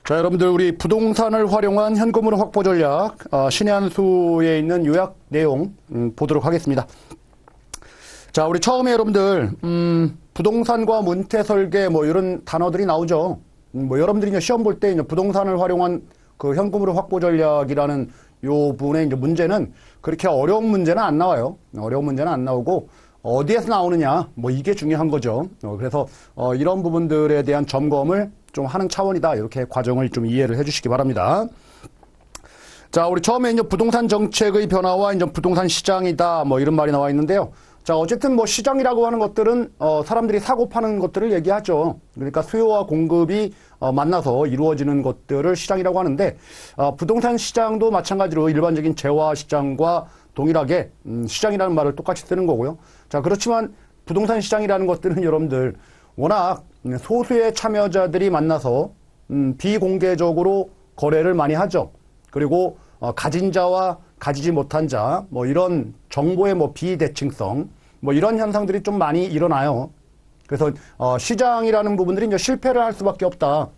자, 여러분들 우리 부동산을 활용한 현금흐름 확보 전략 신의 한 수에 있는 요약 내용 보도록 하겠습니다. 자, 우리 처음에 여러분들 부동산과 문태설계 뭐 이런 단어들이 나오죠. 뭐 여러분들이 이제 시험 볼 때 이제 부동산을 활용한 그 현금흐름 확보 전략이라는 요 분의 이제 문제는 그렇게 어려운 문제는 안 나와요. 어려운 문제는 안 나오고 어디에서 나오느냐 뭐 이게 중요한 거죠. 그래서 이런 부분들에 대한 점검을 좀 하는 차원이다. 이렇게 과정을 좀 이해를 해주시기 바랍니다. 자, 우리 처음에 이제 부동산 정책의 변화와 이제 부동산 시장이다. 뭐 이런 말이 나와 있는데요. 자, 어쨌든 뭐 시장이라고 하는 것들은 사람들이 사고 파는 것들을 얘기하죠. 그러니까 수요와 공급이 만나서 이루어지는 것들을 시장이라고 하는데 부동산 시장도 마찬가지로 일반적인 재화 시장과 동일하게 시장이라는 말을 똑같이 쓰는 거고요. 자, 그렇지만 부동산 시장이라는 것들은 여러분들 워낙 소수의 참여자들이 만나서 비공개적으로 거래를 많이 하죠. 그리고 가진 자와 가지지 못한 자, 뭐 이런 정보의 뭐 비대칭성, 뭐 이런 현상들이 좀 많이 일어나요. 그래서 시장이라는 부분들이 이제 실패를 할 수밖에 없다.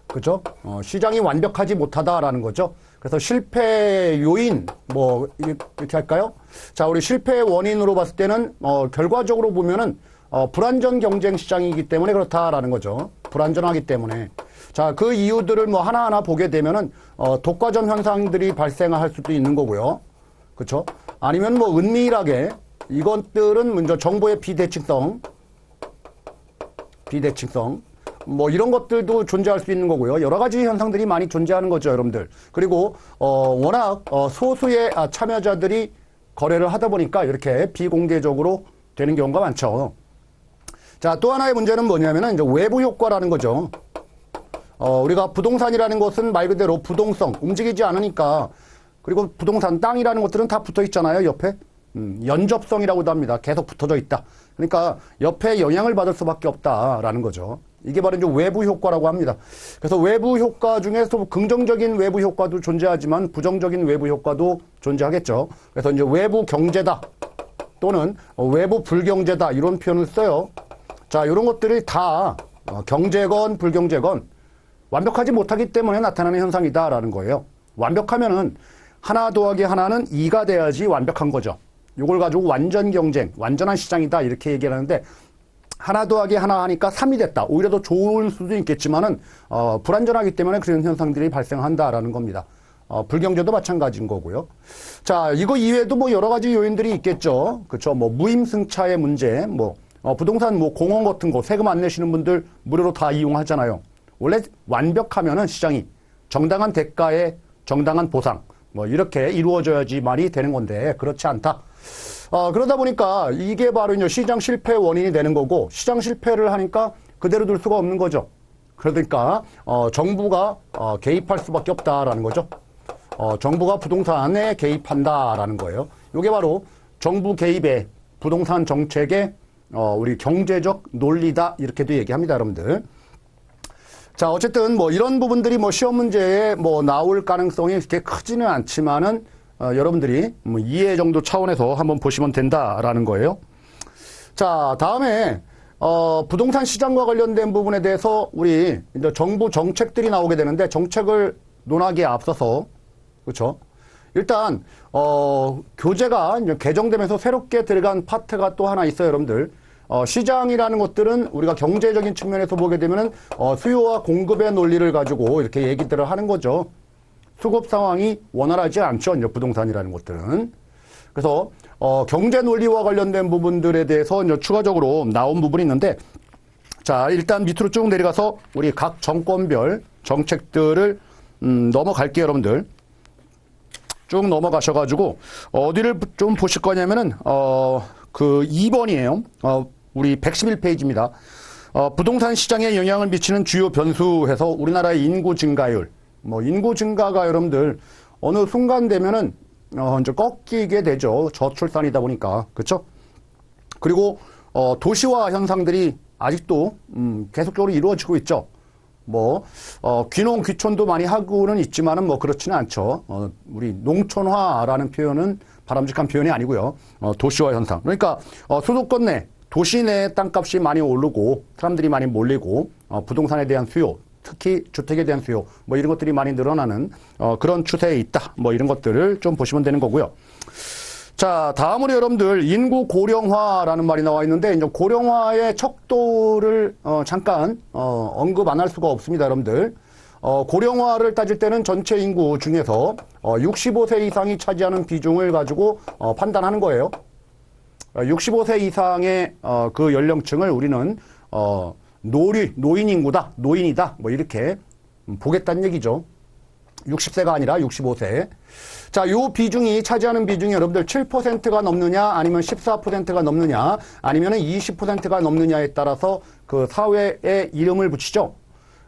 그죠? 시장이 완벽하지 못하다라는 거죠. 그래서 실패 요인 뭐 이렇게 할까요? 자, 우리 실패의 원인으로 봤을 때는 결과적으로 보면은 불안전 경쟁 시장이기 때문에 그렇다라는 거죠. 불안전하기 때문에. 자, 그 이유들을 뭐 하나하나 보게 되면은 독과점 현상들이 발생할 수도 있는 거고요. 그렇죠? 아니면 뭐 은밀하게 이것들은 먼저 정보의 비대칭성 뭐 이런 것들도 존재할 수 있는 거고요. 여러 가지 현상들이 많이 존재하는 거죠, 여러분들. 그리고 워낙 소수의 참여자들이 거래를 하다 보니까 이렇게 비공개적으로 되는 경우가 많죠. 자, 또 하나의 문제는 뭐냐면은 이제 외부 효과라는 거죠. 우리가 부동산이라는 것은 말 그대로 부동성, 움직이지 않으니까. 그리고 부동산, 땅이라는 것들은 다 붙어 있잖아요, 옆에. 연접성이라고도 합니다. 계속 붙어져 있다. 그러니까 옆에 영향을 받을 수밖에 없다라는 거죠. 이게 바로 이제 외부 효과라고 합니다. 그래서 외부 효과 중에서 긍정적인 외부 효과도 존재하지만 부정적인 외부 효과도 존재하겠죠. 그래서 이제 외부 경제다 또는 외부 불경제다 이런 표현을 써요. 자, 이런 것들이 다 경제건 불경제건 완벽하지 못하기 때문에 나타나는 현상이다라는 거예요. 완벽하면은 하나 더하기 하나는 2가 돼야지 완벽한 거죠. 이걸 가지고 완전 경쟁, 완전한 시장이다 이렇게 얘기를 하는데 하나 더하기 하나 하니까 3이 됐다. 오히려 더 좋을 수도 있겠지만은 불안전하기 때문에 그런 현상들이 발생한다라는 겁니다. 불경제도 마찬가지인 거고요. 자, 이거 이외에도 뭐 여러 가지 요인들이 있겠죠. 그렇죠. 뭐 무임승차의 문제, 뭐 부동산 뭐 공원 같은 거 세금 안 내시는 분들 무료로 다 이용하잖아요. 원래 완벽하면은 시장이 정당한 대가에 정당한 보상 뭐 이렇게 이루어져야지 말이 되는 건데 그렇지 않다. 그러다 보니까 이게 바로 이제 시장 실패 원인이 되는 거고 시장 실패를 하니까 그대로 둘 수가 없는 거죠. 그러니까 정부가 개입할 수밖에 없다라는 거죠. 정부가 부동산에 개입한다라는 거예요. 이게 바로 정부 개입의 부동산 정책의 우리 경제적 논리다 이렇게도 얘기합니다, 여러분들. 자, 어쨌든 뭐 이런 부분들이 뭐 시험 문제에 뭐 나올 가능성이 그렇게 크지는 않지만은 여러분들이 뭐 이해 정도 차원에서 한번 보시면 된다라는 거예요. 자, 다음에 부동산 시장과 관련된 부분에 대해서 우리 이제 정부 정책들이 나오게 되는데 정책을 논하기에 앞서서 그렇죠? 일단 교재가 이제 개정되면서 새롭게 들어간 파트가 또 하나 있어요, 여러분들. 시장이라는 것들은 우리가 경제적인 측면에서 보게 되면은 수요와 공급의 논리를 가지고 이렇게 얘기들을 하는 거죠. 수급 상황이 원활하지 않죠, 이제 부동산이라는 것들은. 그래서 경제 논리와 관련된 부분들에 대해서 이제 추가적으로 나온 부분이 있는데, 자, 일단 밑으로 쭉 내려가서 우리 각 정권별 정책들을 넘어갈게요, 여러분들. 쭉 넘어가셔가지고 어디를 좀 보실 거냐면은 그 2번이에요. 우리 111페이지입니다. 부동산 시장에 영향을 미치는 주요 변수 해서 우리나라의 인구 증가율. 뭐 인구 증가가 여러분들 어느 순간 되면은 이제 꺾이게 되죠. 저출산이다 보니까. 그렇죠? 그리고 도시화 현상들이 아직도 계속적으로 이루어지고 있죠. 뭐 귀농 귀촌도 많이 하고는 있지만은 뭐 그렇지는 않죠. 우리 농촌화라는 표현은 바람직한 표현이 아니고요. 도시화 현상. 그러니까 수도권 내 도시 내 땅값이 많이 오르고 사람들이 많이 몰리고 부동산에 대한 수요 특히 주택에 대한 수요, 뭐 이런 것들이 많이 늘어나는 그런 추세에 있다. 뭐 이런 것들을 좀 보시면 되는 거고요. 자, 다음으로 여러분들 인구 고령화라는 말이 나와 있는데 이제 고령화의 척도를 잠깐 언급 안 할 수가 없습니다, 여러분들. 고령화를 따질 때는 전체 인구 중에서 65세 이상이 차지하는 비중을 가지고 판단하는 거예요. 65세 이상의 그 연령층을 우리는 노인 인구다, 노인이다, 뭐 이렇게 보겠다는 얘기죠. 60세가 아니라 65세. 자, 요 비중이 차지하는 비중이 여러분들 7%가 넘느냐, 아니면 14%가 넘느냐, 아니면 20%가 넘느냐에 따라서 그 사회에 이름을 붙이죠.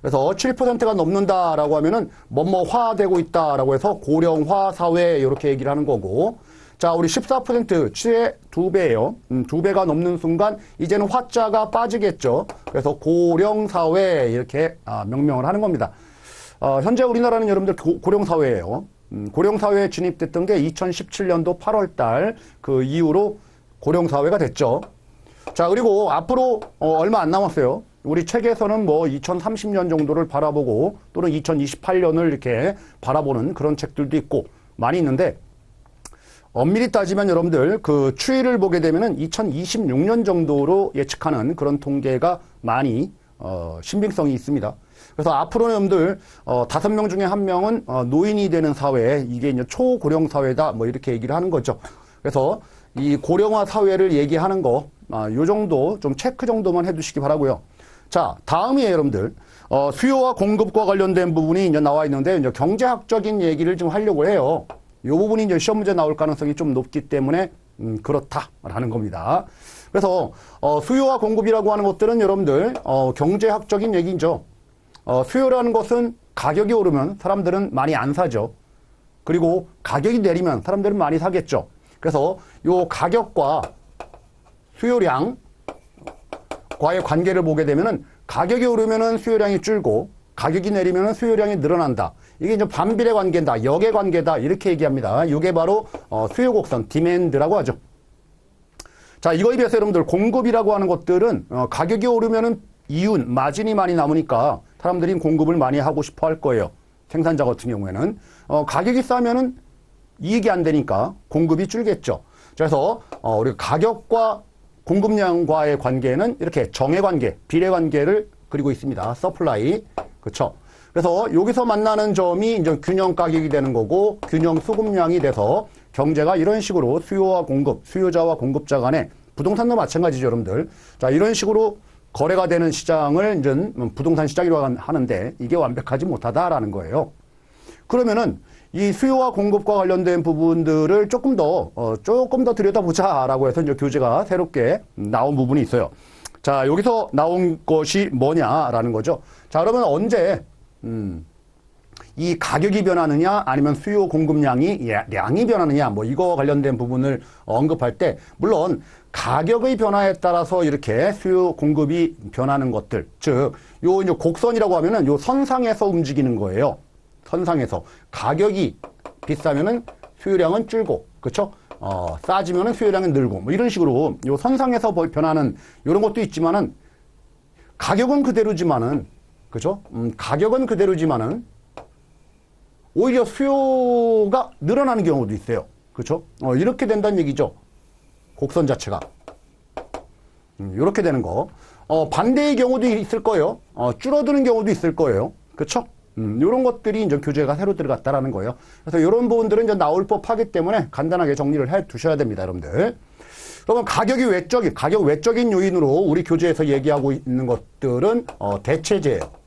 그래서 7%가 넘는다라고 하면은 뭐뭐화되고 있다라고 해서 고령화 사회 이렇게 얘기를 하는 거고, 자, 우리 14% 최 2배예요. 2배가 넘는 순간 이제는 화자가 빠지겠죠. 그래서 고령사회 이렇게 명명을 하는 겁니다. 현재 우리나라는 여러분들 고령사회예요. 고령사회에 진입됐던 게 2017년도 8월 달 그 이후로 고령사회가 됐죠. 자, 그리고 앞으로 얼마 안 남았어요. 우리 책에서는 뭐 2030년 정도를 바라보고 또는 2028년을 이렇게 바라보는 그런 책들도 있고 많이 있는데, 엄밀히 따지면 여러분들 그 추이를 보게 되면은 2026년 정도로 예측하는 그런 통계가 많이 신빙성이 있습니다. 그래서 앞으로는 여러분들 5명 중에 1명은 노인이 되는 사회, 이게 이제 초고령 사회다 뭐 이렇게 얘기를 하는 거죠. 그래서 이 고령화 사회를 얘기하는 거 요 정도 좀 체크 정도만 해두시기 바라고요. 자, 다음이에요, 여러분들. 수요와 공급과 관련된 부분이 이제 나와 있는데, 이제 경제학적인 얘기를 좀 하려고 해요. 이 부분이 이제 시험 문제 나올 가능성이 좀 높기 때문에 그렇다라는 겁니다. 그래서 수요와 공급이라고 하는 것들은 여러분들 경제학적인 얘기죠. 수요라는 것은 가격이 오르면 사람들은 많이 안 사죠. 그리고 가격이 내리면 사람들은 많이 사겠죠. 그래서 요 가격과 수요량과의 관계를 보게 되면은 가격이 오르면은 수요량이 줄고 가격이 내리면은 수요량이 늘어난다. 이게 이제 반비례 관계다, 역의 관계다 이렇게 얘기합니다. 이게 바로 수요 곡선, 디맨드라고 하죠. 자, 이거에 비해서 여러분들 공급이라고 하는 것들은 가격이 오르면은 이윤, 마진이 많이 남으니까 사람들이 공급을 많이 하고 싶어 할 거예요. 생산자 같은 경우에는 가격이 싸면은 이익이 안 되니까 공급이 줄겠죠. 그래서 우리 가격과 공급량과의 관계는 이렇게 정의 관계, 비례 관계를 그리고 있습니다. 서플라이. 그렇죠? 그래서 여기서 만나는 점이 이제 균형 가격이 되는 거고, 균형 수급량이 돼서 경제가 이런 식으로 수요와 공급, 수요자와 공급자 간에 부동산도 마찬가지죠, 여러분들. 자, 이런 식으로 거래가 되는 시장을 이제 부동산 시장이라고 하는데, 이게 완벽하지 못하다라는 거예요. 그러면은 이 수요와 공급과 관련된 부분들을 조금 더 들여다보자라고 해서 이제 교재가 새롭게 나온 부분이 있어요. 자, 여기서 나온 것이 뭐냐라는 거죠. 자, 그러면 언제 이 가격이 변하느냐, 아니면 수요 공급량이 양이 변하느냐, 뭐 이거 관련된 부분을 언급할 때, 물론 가격의 변화에 따라서 이렇게 수요 공급이 변하는 것들, 즉 요 이제 곡선이라고 하면은 요 선상에서 움직이는 거예요. 선상에서 가격이 비싸면은 수요량은 줄고, 그렇죠? 싸지면은 수요량은 늘고, 뭐 이런 식으로 요 선상에서 변하는 이런 것도 있지만은 가격은 그대로지만은, 그렇죠? 가격은 그대로지만은 오히려 수요가 늘어나는 경우도 있어요. 그렇죠? 이렇게 된다는 얘기죠. 곡선 자체가. 이렇게 되는 거. 반대의 경우도 있을 거예요. 줄어드는 경우도 있을 거예요. 그렇죠? 이런 것들이 이제 교재가 새로 들어갔다라는 거예요. 그래서 이런 부분들은 이제 나올 법하기 때문에 간단하게 정리를 해 두셔야 됩니다, 여러분들. 그러면 가격 외적인 요인으로 우리 교재에서 얘기하고 있는 것들은 대체제예요.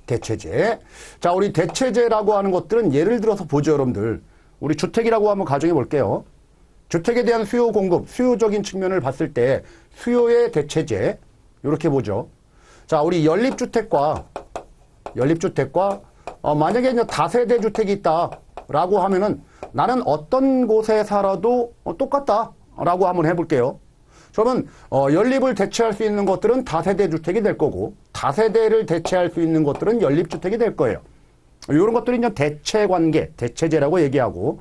대체제. 자, 우리 대체제라고 하는 것들은 예를 들어서 보죠, 여러분들. 우리 주택이라고 한번 가정해 볼게요. 주택에 대한 수요 공급, 수요적인 측면을 봤을 때 수요의 대체제 이렇게 보죠. 자, 우리 연립주택과 만약에 이제 다세대 주택이 있다라고 하면은 나는 어떤 곳에 살아도 똑같다라고 한번 해볼게요. 그러면 연립을 대체할 수 있는 것들은 다세대 주택이 될 거고, 다세대를 대체할 수 있는 것들은 연립주택이 될 거예요. 이런 것들이 이제 대체관계, 대체제라고 얘기하고,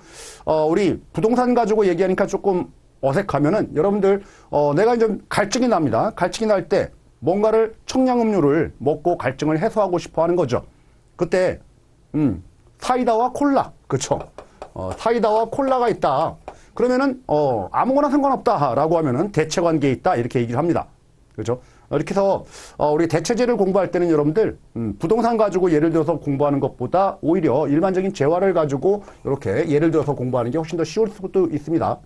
우리 부동산 가지고 얘기하니까 조금 어색하면은 여러분들 내가 이제 갈증이 납니다. 갈증이 날 때 뭔가를 청량음료를 먹고 갈증을 해소하고 싶어 하는 거죠. 그때 사이다와 콜라, 그쵸? 사이다와 콜라가 있다. 그러면은 아무거나 상관없다라고 하면은 대체관계에 있다 이렇게 얘기를 합니다. 그죠? 이렇게 해서 우리 대체제를 공부할 때는 여러분들 부동산 가지고 예를 들어서 공부하는 것보다 오히려 일반적인 재화를 가지고 이렇게 예를 들어서 공부하는 게 훨씬 더 쉬울 수도 있습니다.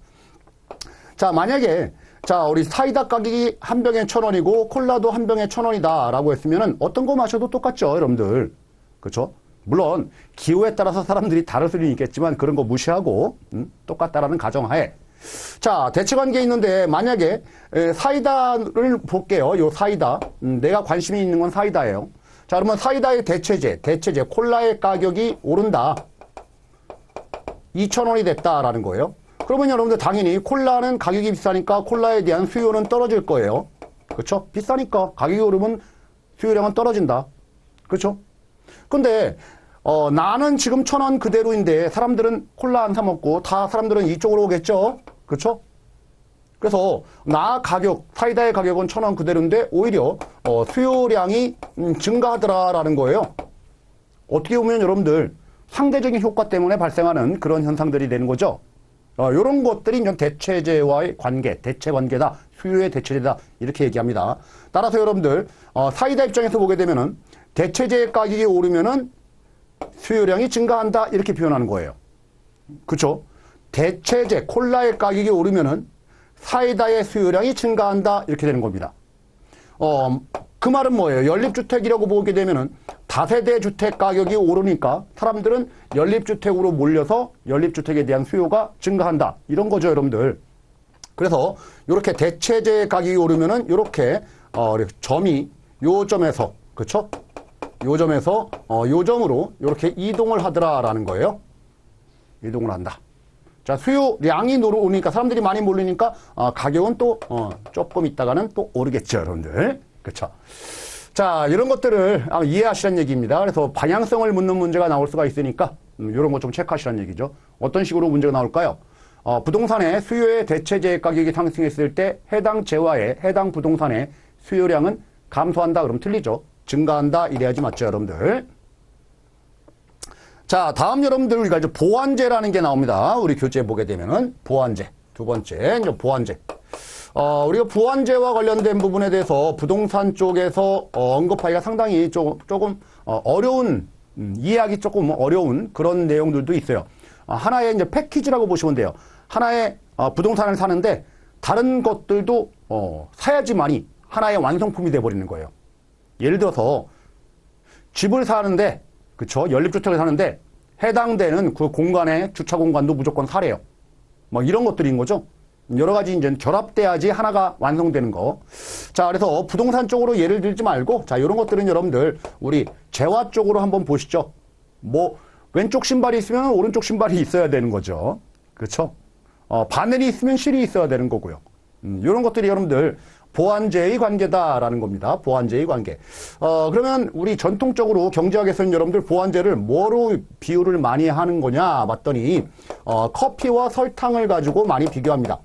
자, 만약에 자, 우리 사이다 가격이 한 병에 1,000원이고 콜라도 한 병에 1,000원이다 라고 했으면은 어떤 거 마셔도 똑같죠, 여러분들. 그렇죠? 물론 기호에 따라서 사람들이 다를 수는 있겠지만 그런 거 무시하고 똑같다라는 가정하에 자, 대체관계에 있는데 만약에 사이다를 볼게요. 요 사이다. 내가 관심이 있는 건 사이다예요. 자, 그러면 사이다의 대체제, 콜라의 가격이 오른다. 2,000원이 됐다라는 거예요. 그러면 여러분들 당연히 콜라는 가격이 비싸니까 콜라에 대한 수요는 떨어질 거예요. 그렇죠? 비싸니까 가격이 오르면 수요량은 떨어진다. 그렇죠? 근데 나는 지금 1,000원 그대로인데 사람들은 콜라 안 사 먹고 다 사람들은 이쪽으로 오겠죠? 그렇죠? 그래서 나 가격, 사이다의 가격은 1,000원 그대로인데 오히려 수요량이 증가하더라라는 거예요. 어떻게 보면 여러분들 상대적인 효과 때문에 발생하는 그런 현상들이 되는 거죠. 이런 것들이 이제 대체제와의 관계, 대체관계다, 수요의 대체제다 이렇게 얘기합니다. 따라서 여러분들 사이다 입장에서 보게 되면은 대체제의 가격이 오르면은 수요량이 증가한다 이렇게 표현하는 거예요. 그렇죠? 대체제 콜라의 가격이 오르면은 사이다의 수요량이 증가한다 이렇게 되는 겁니다. 그 말은 뭐예요? 연립주택이라고 보게 되면은 다세대 주택 가격이 오르니까 사람들은 연립주택으로 몰려서 연립주택에 대한 수요가 증가한다 이런 거죠, 여러분들. 그래서 이렇게 대체제 가격이 오르면은 이렇게 점이 요 점에서 그렇죠? 요 점에서 요 점으로 이렇게 이동을 하더라라는 거예요. 이동을 한다. 자, 수요량이 오르니까 사람들이 많이 몰리니까 가격은 또 조금 있다가는 또 오르겠죠, 여러분들. 그렇죠? 자, 이런 것들을 이해하시라는 얘기입니다. 그래서 방향성을 묻는 문제가 나올 수가 있으니까 이런 거 좀 체크하시라는 얘기죠. 어떤 식으로 문제가 나올까요? 부동산의 수요의 대체제 가격이 상승했을 때 해당 재화의 해당 부동산의 수요량은 감소한다. 그럼 틀리죠. 증가한다. 이래야지 맞죠, 여러분들. 자, 다음 여러분들 우리가 이제 보완제라는 게 나옵니다. 우리 교재에 보게 되면은 보완제. 두 번째, 이제 보완제. 우리가 보완제와 관련된 부분에 대해서 부동산 쪽에서 언급하기가 상당히 조금 어려운, 이해하기 조금 어려운 그런 내용들도 있어요. 하나의 이제 패키지라고 보시면 돼요. 하나의 부동산을 사는데 다른 것들도 사야지만이 하나의 완성품이 돼버리는 거예요. 예를 들어서 집을 사는데, 그쵸? 연립주택을 사는데 해당되는 그 공간에 주차 공간도 무조건 사래요. 뭐 이런 것들인 거죠. 여러 가지 이제 결합돼야지 하나가 완성되는 거. 자, 그래서 부동산 쪽으로 예를 들지 말고, 자, 이런 것들은 여러분들 우리 재화 쪽으로 한번 보시죠. 뭐 왼쪽 신발이 있으면 오른쪽 신발이 있어야 되는 거죠. 그렇죠? 바늘이 있으면 실이 있어야 되는 거고요. 이런 것들이 여러분들 보완제의 관계다라는 겁니다. 보완제의 관계. 그러면 우리 전통적으로 경제학에서는 여러분들 보완제를 뭐로 비유를 많이 하는 거냐 봤더니 커피와 설탕을 가지고 많이 비교합니다.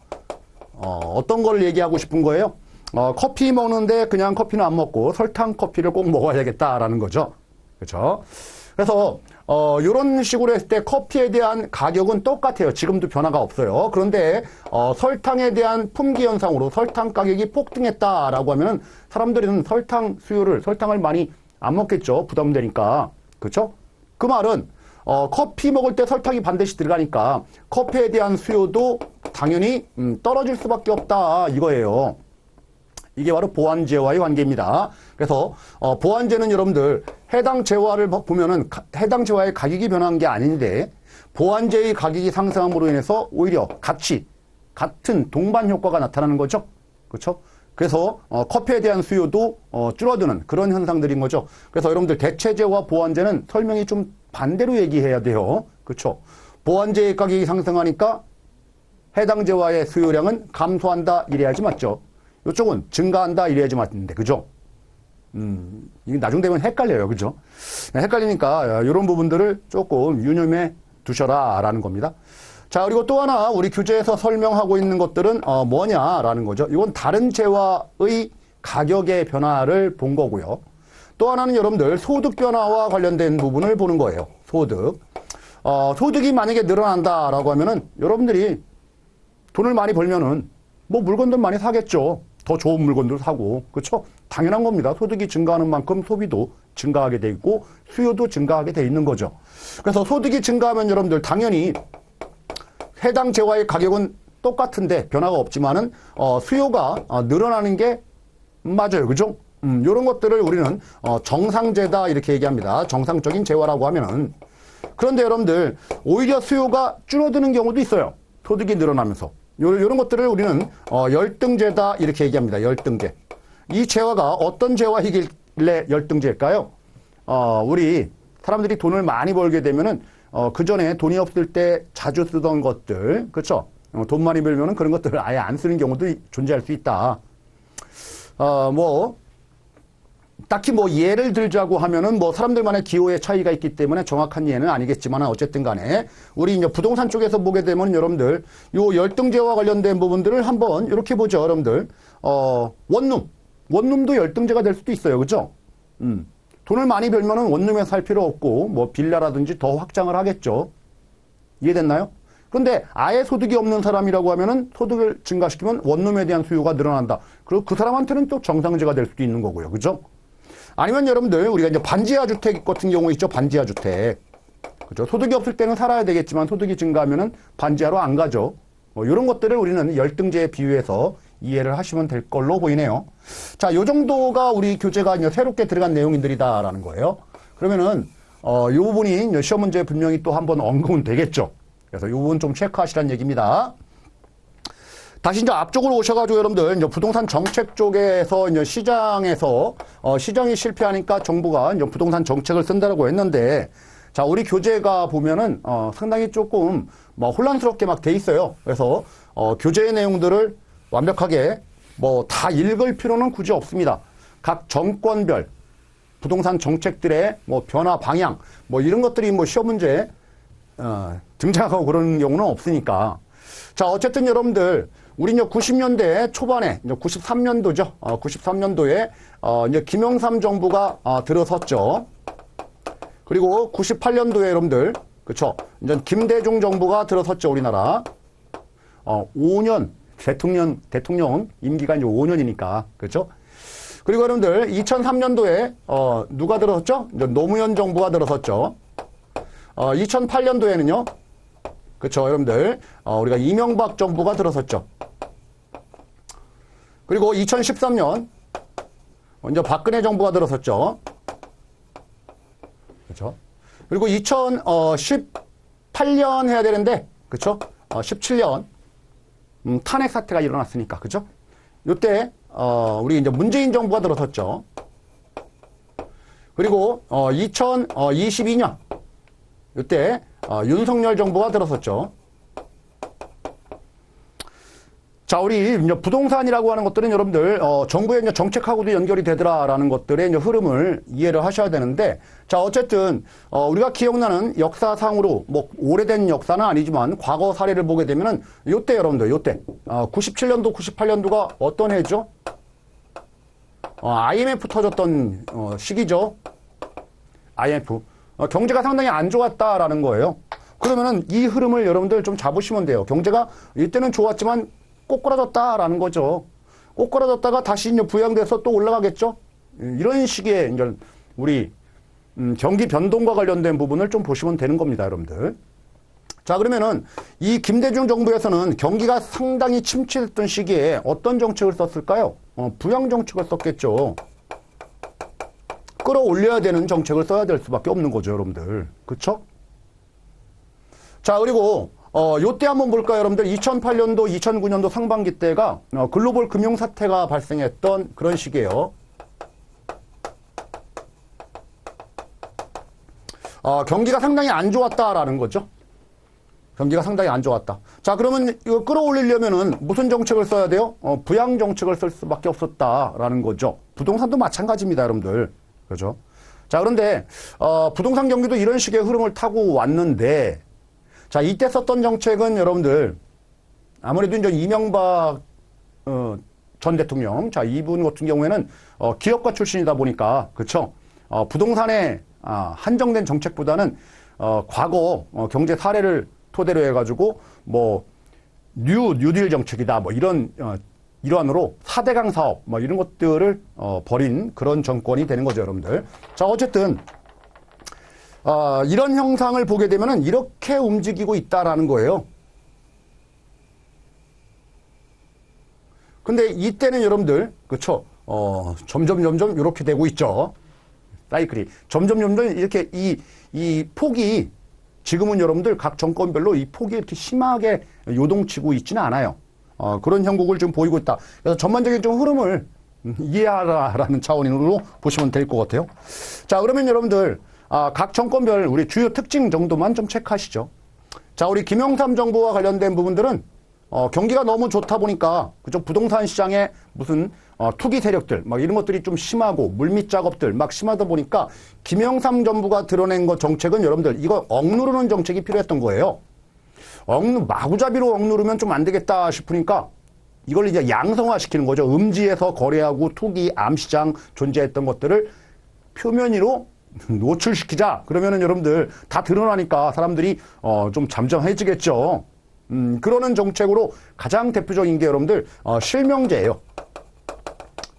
어떤 걸 얘기하고 싶은 거예요? 커피 먹는데 그냥 커피는 안 먹고 설탕 커피를 꼭 먹어야겠다라는 거죠. 그렇죠? 그래서 이런 식으로 했을 때 커피에 대한 가격은 똑같아요. 지금도 변화가 없어요. 그런데 설탕에 대한 품귀 현상으로 설탕 가격이 폭등했다라고 하면 사람들은 설탕을 많이 안 먹겠죠. 부담되니까. 그렇죠? 그 말은 커피 먹을 때 설탕이 반드시 들어가니까 커피에 대한 수요도 당연히 떨어질 수밖에 없다 이거예요. 이게 바로 보완제와의 관계입니다. 그래서 보완제는 여러분들 해당 재화를 보면은 해당 재화의 가격이 변한 게 아닌데 보완제의 가격이 상승함으로 인해서 오히려 같은 동반 효과가 나타나는 거죠. 그렇죠? 그래서 커피에 대한 수요도 줄어드는 그런 현상들인 거죠. 그래서 여러분들 대체제와 보완제는 설명이 좀 반대로 얘기해야 돼요. 그렇죠? 보완제의 가격이 상승하니까 해당 재화의 수요량은 감소한다 이래야지 맞죠. 이쪽은 증가한다 이래야지 맞는데, 그죠? 이게 나중 되면 헷갈려요, 그죠? 헷갈리니까 이런 부분들을 조금 유념해 두셔라라는 겁니다. 자, 그리고 또 하나 우리 교재에서 설명하고 있는 것들은 뭐냐라는 거죠. 이건 다른 재화의 가격의 변화를 본 거고요. 또 하나는 여러분들 소득 변화와 관련된 부분을 보는 거예요. 소득. 소득이 만약에 늘어난다라고 하면은 여러분들이 돈을 많이 벌면은 뭐 물건들 많이 사겠죠. 더 좋은 물건들 사고. 그렇죠? 당연한 겁니다. 소득이 증가하는 만큼 소비도 증가하게 돼 있고 수요도 증가하게 돼 있는 거죠. 그래서 소득이 증가하면 여러분들 당연히 해당 재화의 가격은 똑같은데 변화가 없지만은 수요가 늘어나는 게 맞아요. 그죠? 이런 것들을 우리는 정상재다 이렇게 얘기합니다. 정상적인 재화라고 하면은. 그런데 여러분들 오히려 수요가 줄어드는 경우도 있어요. 소득이 늘어나면서. 이런 것들을 우리는 열등재다 이렇게 얘기합니다. 열등재. 이 재화가 어떤 재화이길래 열등재일까요? 우리 사람들이 돈을 많이 벌게 되면은 그 전에 돈이 없을 때 자주 쓰던 것들, 그렇죠? 돈 많이 벌면은 그런 것들을 아예 안 쓰는 경우도 존재할 수 있다. 딱히 예를 들자고 하면은 사람들만의 기호의 차이가 있기 때문에 정확한 예는 아니겠지만 어쨌든 간에 우리 이제 부동산 쪽에서 보게 되면 여러분들 요 열등재와 관련된 부분들을 한번 이렇게 보죠. 여러분들 원룸도 열등재가 될 수도 있어요. 그죠? 돈을 많이 벌면은 원룸에 살 필요 없고 빌라라든지 더 확장을 하겠죠. 이해됐나요? 그런데 아예 소득이 없는 사람이라고 하면은 소득을 증가시키면 원룸에 대한 수요가 늘어난다. 그리고 그 사람한테는 또 정상재가 될 수도 있는 거고요. 그죠? 아니면 여러분들 우리가 이제 반지하 주택 같은 경우 있죠. 반지하 주택. 그죠? 소득이 없을 때는 살아야 되겠지만 소득이 증가하면은 반지하로 안 가죠. 이런 것들을 우리는 열등재에 비유해서 이해를 하시면 될 걸로 보이네요. 자, 요 정도가 우리 교재가 이제 새롭게 들어간 내용들이다라는 거예요. 그러면은 요 부분이 이제 시험 문제에 분명히 또 한번 언급은 되겠죠. 그래서 요 부분 좀 체크하시라는 얘기입니다. 다시 이제 앞쪽으로 오셔가지고 여러분들 이제 부동산 정책 쪽에서 이제 시장에서 시장이 실패하니까 정부가 이제 부동산 정책을 쓴다라고 했는데, 자, 우리 교재가 보면은 상당히 조금 혼란스럽게 막 돼 있어요. 그래서 교재의 내용들을 완벽하게 다 읽을 필요는 굳이 없습니다. 각 정권별 부동산 정책들의 변화 방향 이런 것들이 시험 문제에 등장하고 그런 경우는 없으니까. 자, 어쨌든 여러분들 우리 이제 90년대 초반에 이제 93년도죠. 93년도에 이제 김영삼 정부가 들어섰죠. 그리고 98년도에 여러분들 그렇죠. 이제 김대중 정부가 들어섰죠. 우리나라 5년 대통령 임기가 이제 5년이니까 그렇죠. 그리고 여러분들 2003년도에 누가 들어섰죠? 이제 노무현 정부가 들어섰죠. 2008년도에는요. 그렇죠. 여러분들 우리가 이명박 정부가 들어섰죠. 그리고 2013년 먼저 박근혜 정부가 들어섰죠. 그렇죠. 그리고 2018년 해야 되는데 그렇죠. 17년 탄핵 사태가 일어났으니까 그렇죠. 이때 우리 이제 문재인 정부가 들어섰죠. 그리고 2022년 이때 윤석열 정부가 들어섰죠. 자, 우리 이제 부동산이라고 하는 것들은 여러분들 정부의 이제 정책하고도 연결이 되더라라는 것들의 이제 흐름을 이해를 하셔야 되는데, 자, 어쨌든 우리가 기억나는 역사상으로 오래된 역사는 아니지만 과거 사례를 보게 되면은 요때 여러분들 요때 97년도 98년도가 어떤 해죠? IMF 터졌던 시기죠. IMF 경제가 상당히 안 좋았다라는 거예요. 그러면은 이 흐름을 여러분들 좀 잡으시면 돼요. 경제가 이때는 좋았지만 꼬꾸라졌다라는 거죠. 꼬꾸라졌다가 다시 이제 부양돼서 또 올라가겠죠. 이런 식의 이제 우리 경기 변동과 관련된 부분을 좀 보시면 되는 겁니다, 여러분들. 자, 그러면은 이 김대중 정부에서는 경기가 상당히 침체했던 시기에 어떤 정책을 썼을까요? 부양 정책을 썼겠죠. 끌어올려야 되는 정책을 써야 될 수밖에 없는 거죠, 여러분들. 그쵸? 자, 그리고 요때 한번 볼까요, 여러분들? 2008년도, 2009년도 상반기 때가 글로벌 금융 사태가 발생했던 그런 시기예요. 경기가 상당히 안 좋았다라는 거죠. 경기가 상당히 안 좋았다. 자, 그러면 이거 끌어올리려면은 무슨 정책을 써야 돼요? 부양 정책을 쓸 수밖에 없었다라는 거죠. 부동산도 마찬가지입니다, 여러분들. 그죠? 자, 그런데 부동산 경기도 이런 식의 흐름을 타고 왔는데, 자, 이때 썼던 정책은 여러분들 아무래도 이제 이명박 전 대통령. 자, 이분 같은 경우에는 기업가 출신이다 보니까 그렇죠. 부동산에 한정된 정책보다는 과거 경제 사례를 토대로 해가지고 뭐 뉴딜 정책이다 뭐 이런 일환으로 4대강 사업 뭐 이런 것들을 벌인 그런 정권이 되는 거죠, 여러분들. 자, 어쨌든 이런 형상을 보게 되면은 이렇게 움직이고 있다라는 거예요. 근데 이때는 여러분들 그렇죠. 점점 이렇게 되고 있죠. 사이클이 점점 이렇게 이 폭이 지금은 여러분들 각 정권별로 이 폭이 이렇게 심하게 요동치고 있지는 않아요. 그런 형국을 좀 보이고 있다. 그래서 전반적인 좀 흐름을 이해하라라는 차원으로 보시면 될 것 같아요. 자, 그러면 여러분들 각 정권별 우리 주요 특징 정도만 좀 체크하시죠. 자, 우리 김영삼 정부와 관련된 부분들은 경기가 너무 좋다 보니까 그쪽 부동산 시장에 무슨 투기 세력들 막 이런 것들이 좀 심하고 물밑 작업들 막 심하다 보니까 김영삼 정부가 드러낸 것 정책은 여러분들 이거 억누르는 정책이 필요했던 거예요. 마구잡이로 억누르면 좀 안 되겠다 싶으니까 이걸 이제 양성화시키는 거죠. 음지에서 거래하고 투기, 암시장 존재했던 것들을 표면 위로 노출시키자. 그러면은 여러분들 다 드러나니까 사람들이 좀 잠잠해지겠죠. 그러는 정책으로 가장 대표적인 게 여러분들 실명제예요.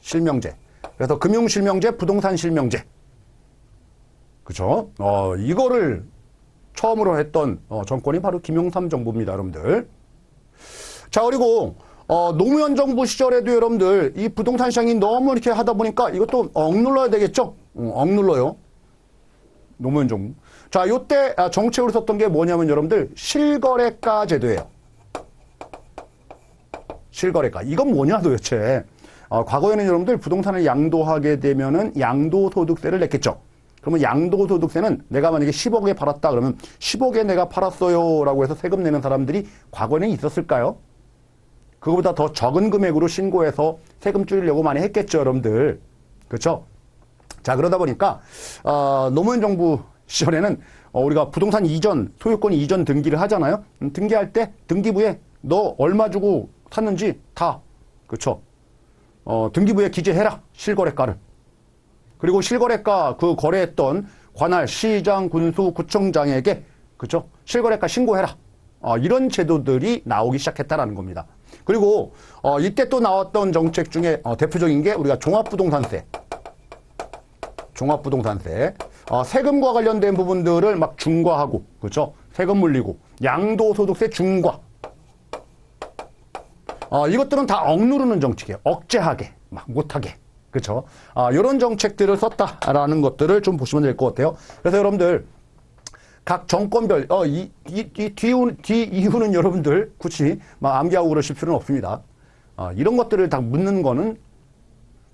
실명제. 그래서 금융실명제, 부동산실명제. 그죠? 이거를 처음으로 했던 정권이 바로 김영삼 정부입니다, 여러분들. 자, 그리고 노무현 정부 시절에도 여러분들 이 부동산 시장이 너무 이렇게 하다 보니까 이것도 억눌러야 되겠죠? 억눌러요. 노무현 정부. 자, 요때 정책으로 썼던 게 뭐냐면 여러분들 실거래가 제도예요. 실거래가. 이건 뭐냐 도대체. 과거에는 여러분들 부동산을 양도하게 되면은 양도소득세를 냈겠죠. 그러면 양도소득세는 내가 만약에 10억에 팔았다 그러면 10억에 내가 팔았어요 라고 해서 세금 내는 사람들이 과거에는 있었을까요? 그거보다 더 적은 금액으로 신고해서 세금 줄이려고 많이 했겠죠, 여러분들. 그렇죠? 자, 그러다 보니까 노무현 정부 시절에는 우리가 부동산 이전, 소유권 이전 등기를 하잖아요. 등기할 때 등기부에 너 얼마 주고 샀는지 다, 그렇죠? 등기부에 기재해라, 실거래가를. 그리고 실거래가 그 거래했던 관할, 시장, 군수, 구청장에게, 그렇죠? 실거래가 신고해라. 이런 제도들이 나오기 시작했다라는 겁니다. 그리고 이때 또 나왔던 정책 중에 대표적인 게 우리가 종합부동산세. 종합부동산세. 세금과 관련된 부분들을 막 중과하고, 그렇죠? 세금 물리고, 양도소득세 중과. 이것들은 다 억누르는 정책이에요. 억제하게, 막 못하게. 그렇죠? 이런 정책들을 썼다라는 것들을 좀 보시면 될 것 같아요. 그래서 여러분들, 각 정권별, 뒤 이유는 여러분들 굳이 막 암기하고 그러실 필요는 없습니다. 이런 것들을 다 묻는 거는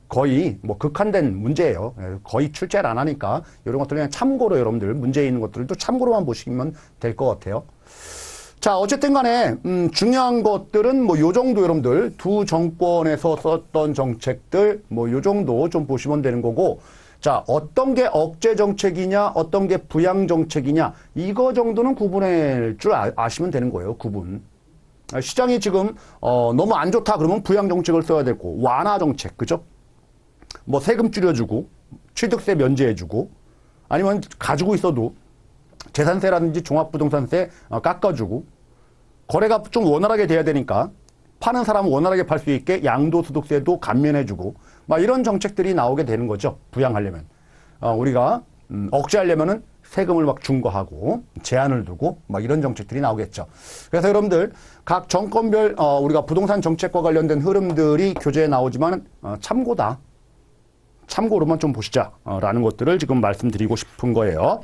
거의 뭐 극한된 문제예요. 거의 출제를 안 하니까 이런 것들 그냥 참고로 여러분들 문제 있는 것들도 참고로만 보시면 될 것 같아요. 자, 어쨌든 간에 중요한 것들은 뭐 요 정도 여러분들 두 정권에서 썼던 정책들 뭐 요 정도 좀 보시면 되는 거고, 자, 어떤 게 억제 정책이냐 어떤 게 부양 정책이냐 이거 정도는 구분할 줄 아시면 되는 거예요. 구분. 시장이 지금 너무 안 좋다 그러면 부양 정책을 써야 되고, 완화 정책, 그죠? 뭐 세금 줄여주고 취득세 면제해주고, 아니면 가지고 있어도 재산세라든지 종합부동산세 깎아주고, 거래가 좀 원활하게 돼야 되니까 파는 사람은 원활하게 팔 수 있게 양도소득세도 감면해주고, 막 이런 정책들이 나오게 되는 거죠. 부양하려면. 우리가 억제하려면은 세금을 막 중과하고 제한을 두고 막 이런 정책들이 나오겠죠. 그래서 여러분들 각 정권별 우리가 부동산 정책과 관련된 흐름들이 교재에 나오지만 참고다. 참고로만 좀 보시자라는 것들을 지금 말씀드리고 싶은 거예요.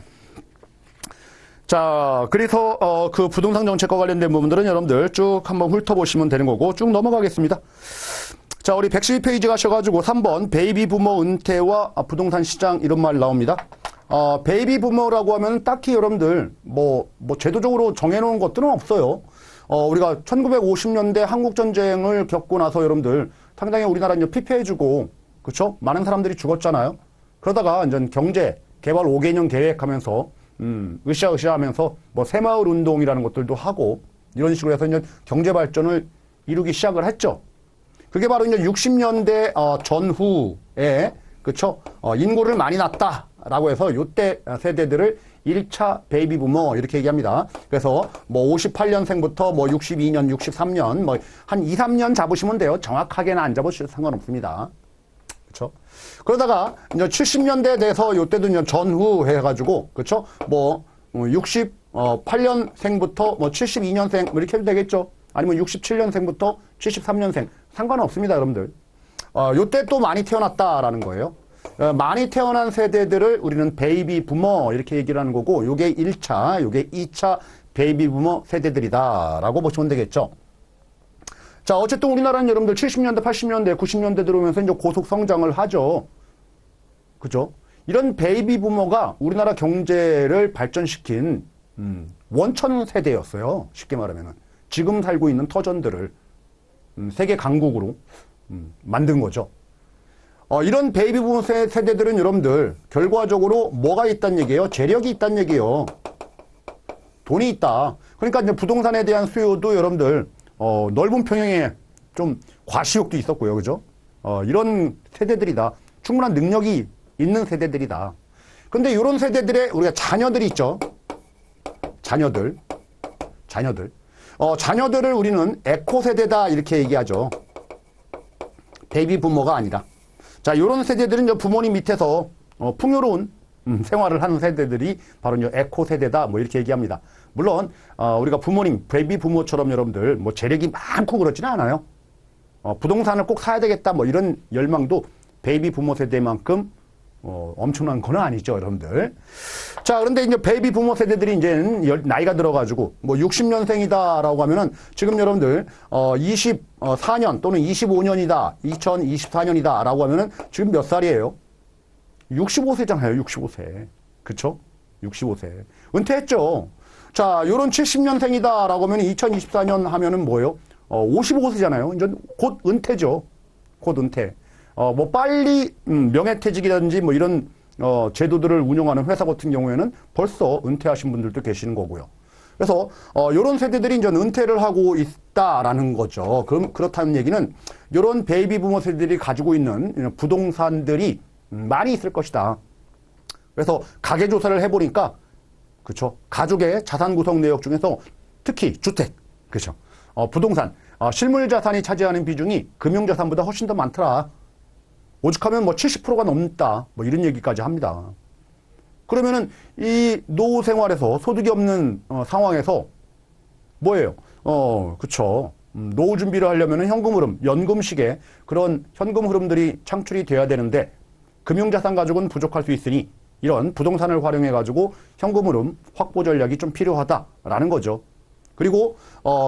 자, 그래서 그 부동산 정책과 관련된 부분들은 여러분들 쭉 한번 훑어보시면 되는 거고, 쭉 넘어가겠습니다. 자, 우리 112페이지 가셔가지고 3번 베이비 부모 은퇴와 부동산 시장 이런 말 나옵니다. 베이비 부모라고 하면 딱히 여러분들 뭐 제도적으로 정해놓은 것들은 없어요. 우리가 1950년대 한국전쟁을 겪고 나서 여러분들 상당히 우리나라 이제 피폐해지고, 그렇죠? 많은 사람들이 죽었잖아요. 그러다가 이제 경제 개발 5개년 계획하면서 으쌰으쌰 하면서 뭐 새마을 운동이라는 것들도 하고 이런 식으로 해서 이제 경제 발전을 이루기 시작을 했죠. 그게 바로 이제 60년대 전후에 그쵸? 인구를 많이 낳았다라고 해서 요때 세대들을 1차 베이비 부머 이렇게 얘기합니다. 그래서 뭐 58년생부터 뭐 62년, 63년 뭐 한 2, 3년 잡으시면 돼요. 정확하게는 안 잡으셔도 상관없습니다. 그렇죠? 그러다가 이제 70년대 돼서 요때도 이제 전후 해가지고 그렇죠? 뭐 68년생부터 뭐 72년생 뭐 이렇게 해도 되겠죠? 아니면 67년생부터 73년생 상관은 없습니다, 여러분들. 요때 또 많이 태어났다라는 거예요. 많이 태어난 세대들을 우리는 베이비 부머 이렇게 얘기를 하는 거고 요게 1차, 요게 2차 베이비 부머 세대들이다라고 보시면 되겠죠. 자, 어쨌든 우리나라는 여러분들 70년대, 80년대, 90년대 들어오면서 이제 고속 성장을 하죠. 그죠? 이런 베이비 부머가 우리나라 경제를 발전시킨 원천 세대였어요. 쉽게 말하면은. 지금 살고 있는 터전들을 세계 강국으로 만든 거죠. 이런 베이비 부머 세대들은 여러분들 결과적으로 뭐가 있다는 얘기예요? 재력이 있다는 얘기예요. 돈이 있다. 그러니까 이제 부동산에 대한 수요도 여러분들 넓은 평형에 좀 과시욕도 있었고요. 그죠? 이런 세대들이다. 충분한 능력이 있는 세대들이다. 근데 이런 세대들의 우리가 자녀들이 있죠. 자녀들을 우리는 에코 세대다 이렇게 얘기하죠. 베이비 부모가 아니라. 자, 이런 세대들은 이제 부모님 밑에서 풍요로운 생활을 하는 세대들이 바로 이제 에코 세대다 뭐 이렇게 얘기합니다. 물론 우리가 부모님 베이비 부모처럼 여러분들 뭐 재력이 많고 그렇지는 않아요. 부동산을 꼭 사야 되겠다 뭐 이런 열망도 베이비 부모 세대만큼 엄청난 건 아니죠, 여러분들. 자, 그런데 이제 베이비 부모 세대들이 이제 나이가 들어가지고 뭐 60년생이다라고 하면은 지금 여러분들 24년 또는 25년이다, 2024년이다라고 하면은 지금 몇 살이에요? 65세잖아요, 65세. 그쵸? 65세. 은퇴했죠. 자, 요런 70년생이다라고 하면 2024년 하면은 뭐예요? 55세잖아요. 이제 곧 은퇴죠. 곧 은퇴. 뭐 빨리 명예퇴직이라든지 뭐 이런 제도들을 운영하는 회사 같은 경우에는 벌써 은퇴하신 분들도 계시는 거고요. 그래서 이런 세대들이 이제 은퇴를 하고 있다라는 거죠. 그렇다는 얘기는 이런 베이비 부모 세대들이 가지고 있는 부동산들이 많이 있을 것이다. 그래서 가계 조사를 해보니까 그렇죠. 가족의 자산 구성 내역 중에서 특히 주택, 그렇죠. 부동산, 실물 자산이 차지하는 비중이 금융 자산보다 훨씬 더 많더라. 오죽하면 뭐 70%가 넘다. 뭐 이런 얘기까지 합니다. 그러면은 이 노후 생활에서 소득이 없는 상황에서 뭐예요? 그쵸. 노후 준비를 하려면은 현금 흐름, 연금식의 그런 현금 흐름들이 창출이 돼야 되는데 금융자산 가족은 부족할 수 있으니 이런 부동산을 활용해 가지고 현금 흐름 확보 전략이 좀 필요하다라는 거죠. 그리고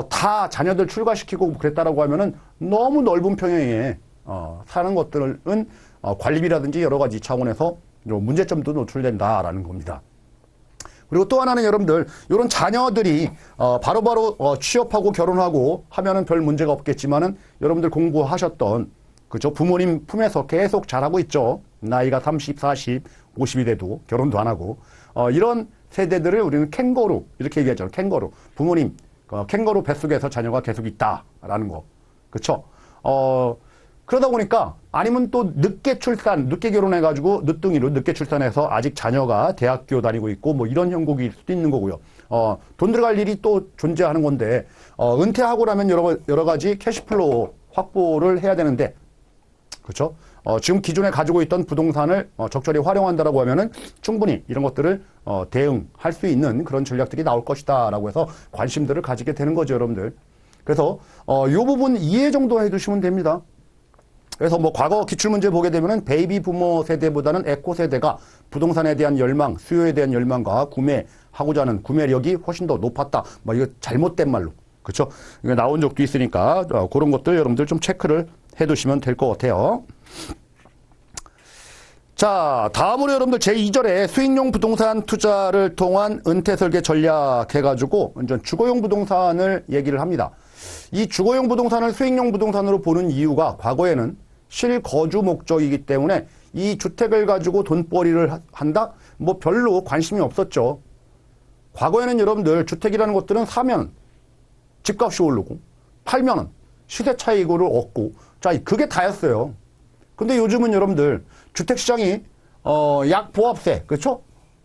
다 자녀들 출가시키고 그랬다라고 하면은 너무 넓은 평형에 사는 것들은 관리비라든지 여러 가지 차원에서 문제점도 노출된다라는 겁니다. 그리고 또 하나는 여러분들 이런 자녀들이 바로바로 취업하고 결혼하고 하면은 별 문제가 없겠지만은 여러분들 공부하셨던 그죠 부모님 품에서 계속 자라고 있죠. 나이가 30, 40, 50이 돼도 결혼도 안 하고 이런 세대들을 우리는 캥거루 이렇게 얘기하죠. 캥거루 부모님 캥거루 뱃속에서 자녀가 계속 있다라는 거 그렇죠. 그러다 보니까 아니면 또 늦게 출산, 늦게 결혼해가지고 늦둥이로 늦게 출산해서 아직 자녀가 대학교 다니고 있고 뭐 이런 형국일 수도 있는 거고요. 돈 들어갈 일이 또 존재하는 건데 은퇴하고 나면 여러 가지 캐시플로우 확보를 해야 되는데 그렇죠? 지금 기존에 가지고 있던 부동산을 적절히 활용한다라고 하면은 충분히 이런 것들을 대응할 수 있는 그런 전략들이 나올 것이다라고 해서 관심들을 가지게 되는 거죠, 여러분들. 그래서 이 부분 이해 정도 해두시면 됩니다. 그래서 뭐 과거 기출문제 보게 되면은 베이비 부모 세대보다는 에코 세대가 부동산에 대한 열망, 수요에 대한 열망과 구매하고자 하는 구매력이 훨씬 더 높았다. 뭐 이거 잘못된 말로. 그렇죠? 이거 나온 적도 있으니까 그런 것들 여러분들 좀 체크를 해 두시면 될 것 같아요. 자, 다음으로 여러분들 제2절에 수익용 부동산 투자를 통한 은퇴 설계 전략 해가지고 완전 주거용 부동산을 얘기를 합니다. 이 주거용 부동산을 수익용 부동산으로 보는 이유가 과거에는 실거주 목적이기 때문에 이 주택을 가지고 돈벌이를 한다? 뭐 별로 관심이 없었죠. 과거에는 여러분들 주택이라는 것들은 사면 집값이 오르고 팔면 시세 차익을 얻고 자, 그게 다였어요. 근데 요즘은 여러분들 주택시장이 약보합세, 그렇죠?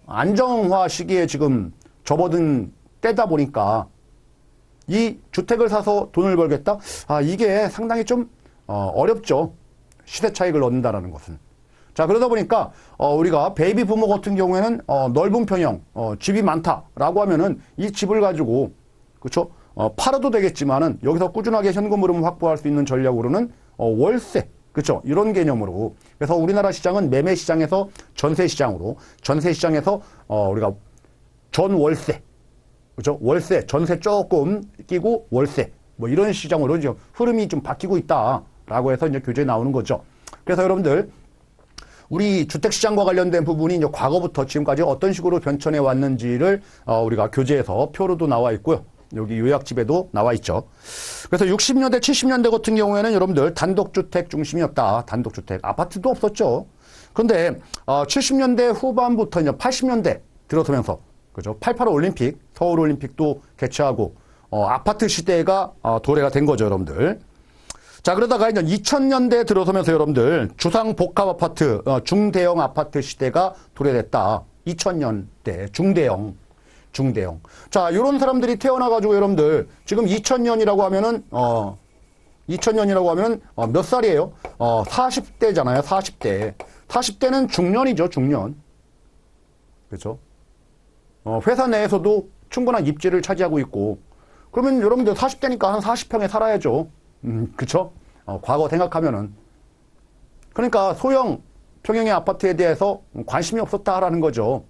안정화 시기에 지금 접어든 때다 보니까 이 주택을 사서 돈을 벌겠다? 이게 상당히 좀 어렵죠. 시대 차익을 얻는다라는 것은. 자, 그러다 보니까 우리가 베이비 부모 같은 경우에는 넓은 평형, 집이 많다라고 하면은 이 집을 가지고, 그렇죠? 팔아도 되겠지만은 여기서 꾸준하게 현금 흐름을 확보할 수 있는 전략으로는 월세, 그렇죠? 이런 개념으로. 그래서 우리나라 시장은 매매 시장에서 전세 시장으로, 전세 시장에서 우리가 전월세, 그렇죠? 월세, 전세 조금 끼고 월세, 뭐 이런 시장으로 이제 흐름이 좀 바뀌고 있다라고 해서 이제 교재에 나오는 거죠. 그래서 여러분들 우리 주택시장과 관련된 부분이 이제 과거부터 지금까지 어떤 식으로 변천해 왔는지를 우리가 교재에서 표로도 나와 있고요. 여기 요약집에도 나와 있죠. 그래서 60년대, 70년대 같은 경우에는 여러분들 단독주택 중심이었다. 단독주택. 아파트도 없었죠. 그런데 70년대 후반부터 이제 80년대 들어서면서, 그죠? 88 올림픽, 서울 올림픽도 개최하고 아파트 시대가 도래가 된 거죠, 여러분들. 자, 그러다가 이제 2000년대 들어서면서 여러분들 주상복합 아파트, 중대형 아파트 시대가 도래됐다. 2000년대 중대형. 자, 요런 사람들이 태어나가지고 여러분들 지금 2000년이라고 하면은 2000년이라고 하면 몇 살이에요? 40대잖아요. 40대. 40대는 중년이죠. 중년. 그렇죠? 회사 내에서도 충분한 입지를 차지하고 있고, 그러면 여러분들 40대니까 한 40평에 살아야죠. 그쵸? 과거 생각하면은. 그러니까 소형, 평형의 아파트에 대해서 관심이 없었다라는 거죠.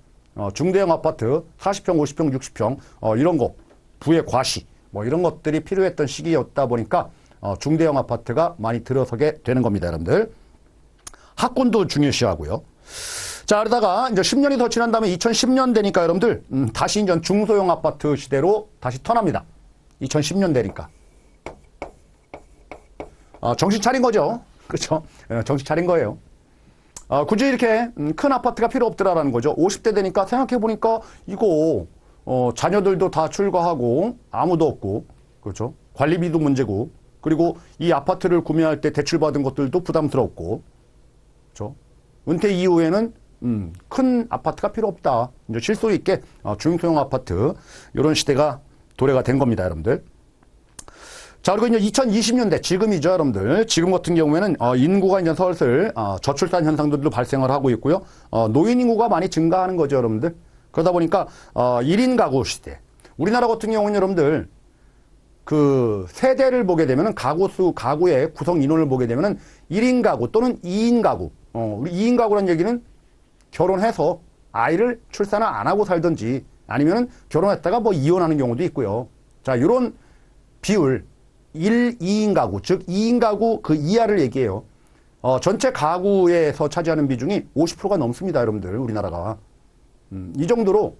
중대형 아파트, 40평, 50평, 60평, 이런 거, 부의 과시, 뭐 이런 것들이 필요했던 시기였다 보니까, 중대형 아파트가 많이 들어서게 되는 겁니다, 여러분들. 학군도 중요시하고요. 자, 그러다가 이제 10년이 더 지난 다음에 2010년 되니까 여러분들, 다시 이제 중소형 아파트 시대로 다시 턴합니다. 2010년 되니까. 정신 차린 거죠. 그렇죠? 정신 차린 거예요. 굳이 이렇게 큰 아파트가 필요 없더라라는 거죠. 50대 되니까 생각해보니까 이거 자녀들도 다 출가하고 아무도 없고, 그렇죠? 관리비도 문제고, 그리고 이 아파트를 구매할 때 대출받은 것들도 부담스럽고, 그렇죠? 은퇴 이후에는 큰 아파트가 필요 없다. 이제 실소 있게 중소형 아파트 이런 시대가 도래가 된 겁니다, 여러분들. 자, 그리고 이제 2020년대, 지금이죠, 여러분들. 지금 같은 경우에는, 인구가 이제 슬슬, 저출산 현상들도 발생을 하고 있고요. 노인 인구가 많이 증가하는 거죠, 여러분들. 그러다 보니까, 1인 가구 시대. 우리나라 같은 경우는 여러분들, 그, 세대를 보게 되면은, 가구의 구성 인원을 보게 되면은, 1인 가구 또는 2인 가구. 우리 2인 가구란 얘기는 결혼해서 아이를 출산을 안 하고 살든지, 아니면은 결혼했다가 뭐 이혼하는 경우도 있고요. 자, 요런 비율. 1, 2인 가구, 즉 2인 가구 그 이하를 얘기해요. 전체 가구에서 차지하는 비중이 50%가 넘습니다, 여러분들. 우리나라가. 이 정도로,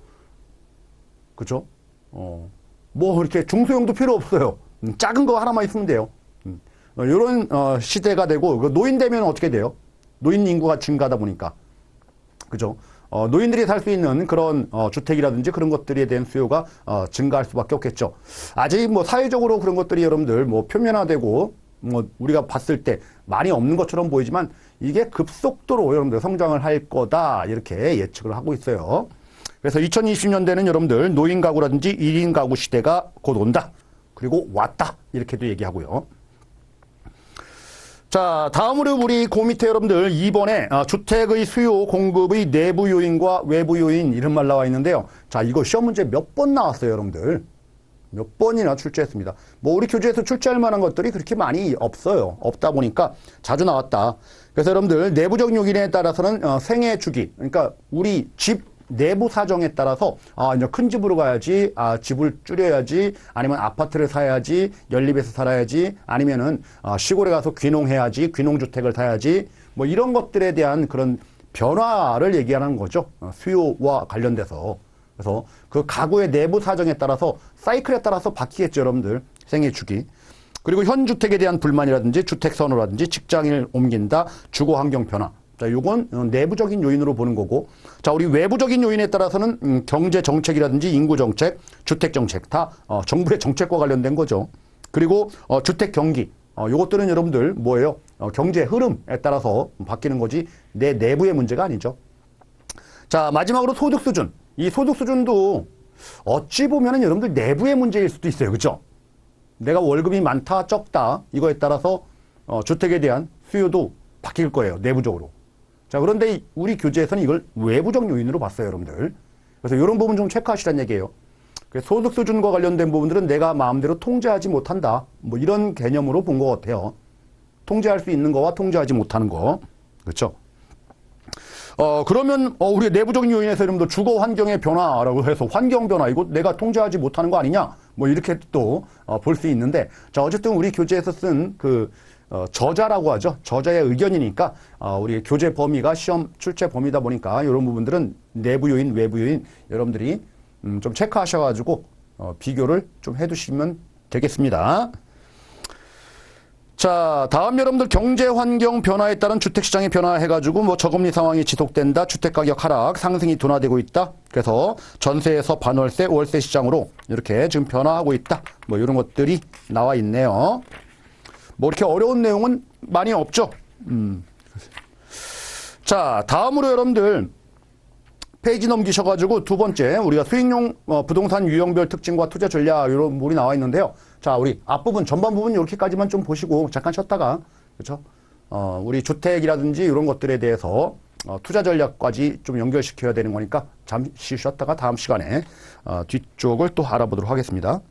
그죠? 뭐 이렇게 중소형도 필요 없어요. 작은 거 하나만 있으면 돼요. 이런 시대가 되고, 노인 되면 어떻게 돼요? 노인 인구가 증가하다 보니까. 그죠? 노인들이 살 수 있는 그런 주택이라든지 그런 것들에 대한 수요가 증가할 수밖에 없겠죠. 아직 뭐 사회적으로 그런 것들이 여러분들 뭐 표면화되고 뭐 우리가 봤을 때 많이 없는 것처럼 보이지만 이게 급속도로 여러분들 성장을 할 거다 이렇게 예측을 하고 있어요. 그래서 2020년대는 여러분들 노인 가구라든지 1인 가구 시대가 곧 온다. 그리고 왔다 이렇게도 얘기하고요. 자, 다음으로 우리 그 밑에 여러분들 2번에 주택의 수요 공급의 내부 요인과 외부 요인 이런 말 나와 있는데요. 자, 이거 시험 문제 몇 번 나왔어요, 여러분들. 몇 번이나 출제했습니다. 뭐 우리 교재에서 출제할 만한 것들이 그렇게 많이 없어요. 없다 보니까 자주 나왔다. 그래서 여러분들 내부적 요인에 따라서는 생애 주기, 그러니까 우리 집 내부 사정에 따라서 이제 큰 집으로 가야지, 집을 줄여야지, 아니면 아파트를 사야지, 연립해서 살아야지, 아니면은 시골에 가서 귀농해야지, 귀농주택을 사야지, 뭐 이런 것들에 대한 그런 변화를 얘기하는 거죠. 수요와 관련돼서. 그래서 그 가구의 내부 사정에 따라서 사이클에 따라서 바뀌겠죠, 여러분들. 생애 주기. 그리고 현 주택에 대한 불만이라든지 주택 선호라든지 직장을 옮긴다, 주거 환경 변화. 자, 요건 내부적인 요인으로 보는 거고. 자, 우리 외부적인 요인에 따라서는 경제 정책이라든지 인구 정책, 주택 정책 다 정부의 정책과 관련된 거죠. 그리고 주택 경기, 요것들은 여러분들 뭐예요? 경제 흐름에 따라서 바뀌는 거지 내 내부의 문제가 아니죠. 자, 마지막으로 소득 수준. 이 소득 수준도 어찌 보면은 여러분들 내부의 문제일 수도 있어요. 그죠? 내가 월급이 많다, 적다, 이거에 따라서 주택에 대한 수요도 바뀔 거예요. 내부적으로. 자, 그런데 우리 교재에서는 이걸 외부적 요인으로 봤어요, 여러분들. 그래서 이런 부분 좀 체크하시란 얘기예요. 소득 수준과 관련된 부분들은 내가 마음대로 통제하지 못한다. 뭐 이런 개념으로 본 것 같아요. 통제할 수 있는 거와 통제하지 못하는 거. 그렇죠? 그러면 우리 내부적인 요인에서 여러분들 주거 환경의 변화라고 해서 환경 변화 이거 내가 통제하지 못하는 거 아니냐? 뭐 이렇게 또 볼 수 있는데, 자, 어쨌든 우리 교재에서 쓴 저자라고 하죠. 저자의 의견이니까 우리 교재 범위가 시험 출제 범위다 보니까 이런 부분들은 내부 요인, 외부 요인 여러분들이 좀 체크하셔가지고 비교를 좀 해두시면 되겠습니다. 자, 다음 여러분들 경제 환경 변화에 따른 주택시장의 변화 해가지고 뭐 저금리 상황이 지속된다, 주택가격 하락, 상승이 둔화되고 있다. 그래서 전세에서 반월세, 월세 시장으로 이렇게 지금 변화하고 있다. 뭐 이런 것들이 나와 있네요. 뭐 이렇게 어려운 내용은 많이 없죠. 자, 다음으로 여러분들 페이지 넘기셔가지고 두 번째 우리가 수익용 부동산 유형별 특징과 투자 전략 이런 부분이 나와 있는데요. 자, 우리 앞부분 전반 부분 이렇게까지만 좀 보시고 잠깐 쉬었다가 그렇죠? 우리 주택이라든지 이런 것들에 대해서 투자 전략까지 좀 연결시켜야 되는 거니까 잠시 쉬었다가 다음 시간에 뒤쪽을 또 알아보도록 하겠습니다.